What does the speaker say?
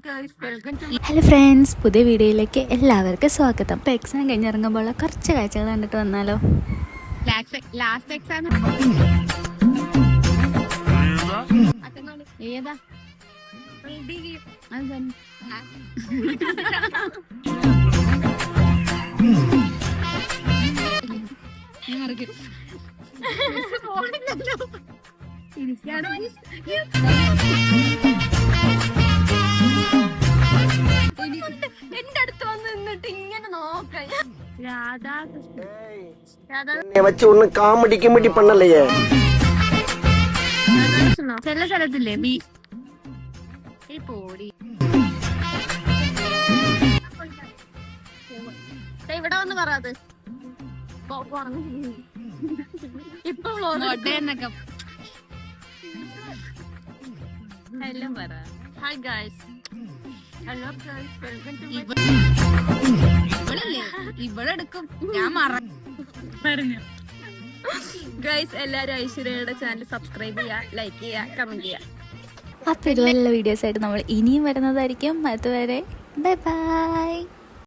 Hello friends, പുതിയ വീഡിയോയിലേക്ക് എല്ലാവർക്കും സ്വാഗതം. ഇപ്പോൾ എക്സാം കഴിഞ്ഞിറങ്ങുമ്പോൾ കുറച്ച് കാഴ്ചകൾ കണ്ടിട്ട് വന്നാലോ? ലാസ്റ്റ് എക്സാം ഏതാ? എന്റെ അടുത്ത് വന്ന് നിന്നിട്ട് ഇങ്ങനെ നോക്കാൻ வச்சு ஒண்ணு காமெடி கிமெடி பண்ணலையே. ചില സ്ഥലത്തില്ലേ പോടി ഇവിടെ വന്ന് പറയാത് ഇപ്പൊ ഹലോ പറ. Hi guys, hello guys, welcome to ഇവിടെ എടുക്കും ഞാൻ പറഞ്ഞു. ഗൈസ്, എല്ലാരും ഐശ്വര്യയുടെ ചാനൽ സബ്സ്ക്രൈബ് ചെയ്യുക, ലൈക്ക് ചെയ്യുക, കമന്റ് ചെയ്യുക. അപ്പോൾ ഇതുപോലുള്ള വീഡിയോസായിട്ട് നമ്മൾ ഇനിയും വരുന്നതായിരിക്കും. അതുവരെ ബൈ ബൈ.